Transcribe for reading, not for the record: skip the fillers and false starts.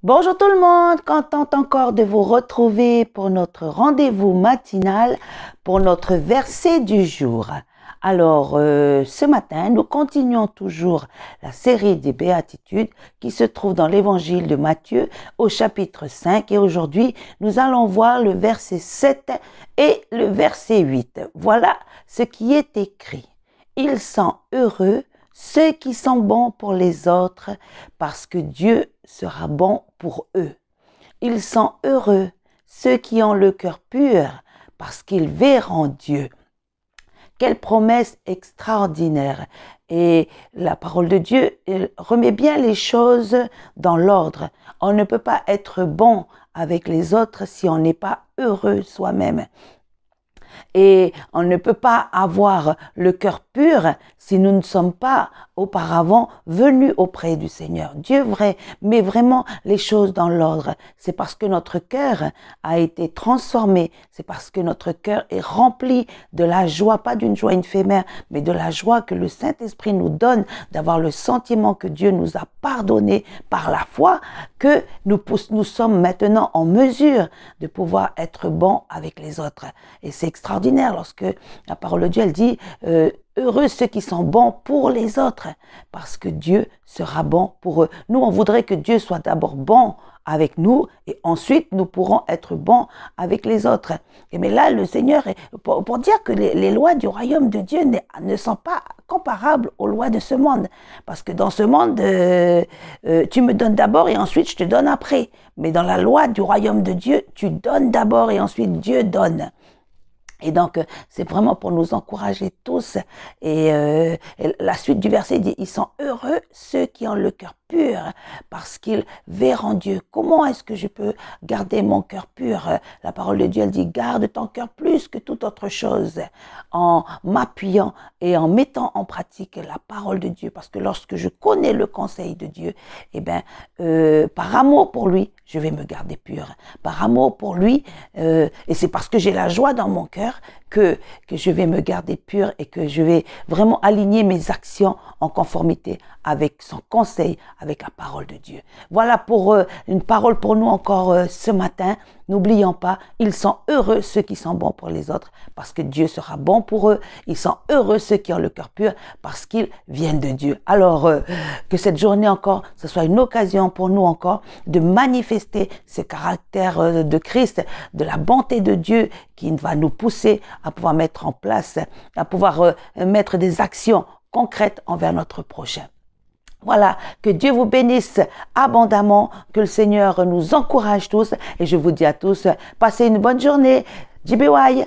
Bonjour tout le monde, contente encore de vous retrouver pour notre rendez-vous matinal pour notre verset du jour. Alors, ce matin, nous continuons toujours la série des béatitudes qui se trouve dans l'évangile de Matthieu au chapitre 5 et aujourd'hui, nous allons voir le verset 7 et le verset 8. Voilà ce qui est écrit. Ils sont heureux ceux qui sont bons pour les autres, parce que Dieu sera bon pour eux. Ils sont heureux, ceux qui ont le cœur pur, parce qu'ils verront Dieu. Quelle promesse extraordinaire! Et la parole de Dieu remet bien les choses dans l'ordre. On ne peut pas être bon avec les autres si on n'est pas heureux soi-même. Et on ne peut pas avoir le cœur pur si nous ne sommes pas auparavant venus auprès du Seigneur. Dieu met vraiment les choses dans l'ordre. C'est parce que notre cœur a été transformé. C'est parce que notre cœur est rempli de la joie, pas d'une joie éphémère, mais de la joie que le Saint-Esprit nous donne d'avoir le sentiment que Dieu nous a pardonné par la foi, que nous sommes maintenant en mesure de pouvoir être bons avec les autres. Et c'est extraordinaire lorsque la parole de Dieu, elle dit heureux ceux qui sont bons pour les autres, parce que Dieu sera bon pour eux. Nous, on voudrait que Dieu soit d'abord bon avec nous et ensuite nous pourrons être bons avec les autres. Et mais là, le Seigneur, pour dire que les lois du royaume de Dieu ne sont pas comparables aux lois de ce monde. Parce que dans ce monde, tu me donnes d'abord et ensuite je te donne après. Mais dans la loi du royaume de Dieu, tu donnes d'abord et ensuite Dieu donne. Et donc, c'est vraiment pour nous encourager tous. Et la suite du verset dit, ils sont heureux ceux qui ont le cœur pur parce qu'ils verront Dieu. Comment est-ce que je peux garder mon cœur pur? La parole de Dieu, elle dit, garde ton cœur plus que toute autre chose en m'appuyant et en mettant en pratique la parole de Dieu. Parce que lorsque je connais le conseil de Dieu, eh bien, par amour pour lui, je vais me garder pur. Par amour pour lui, et c'est parce que j'ai la joie dans mon cœur que je vais me garder pur et que je vais vraiment aligner mes actions en conformité avec son conseil, avec la parole de Dieu. Voilà pour une parole pour nous encore ce matin. N'oublions pas, ils sont heureux ceux qui sont bons pour les autres parce que Dieu sera bon pour eux. Ils sont heureux ceux qui ont le cœur pur parce qu'ils viennent de Dieu. Alors que cette journée encore, ce soit une occasion pour nous encore de manifester ce caractère de Christ, de la bonté de Dieu qui va nous pousser à pouvoir mettre en place, à pouvoir mettre des actions concrètes envers notre prochain. Voilà, que Dieu vous bénisse abondamment, que le Seigneur nous encourage tous et je vous dis à tous, passez une bonne journée. JBY.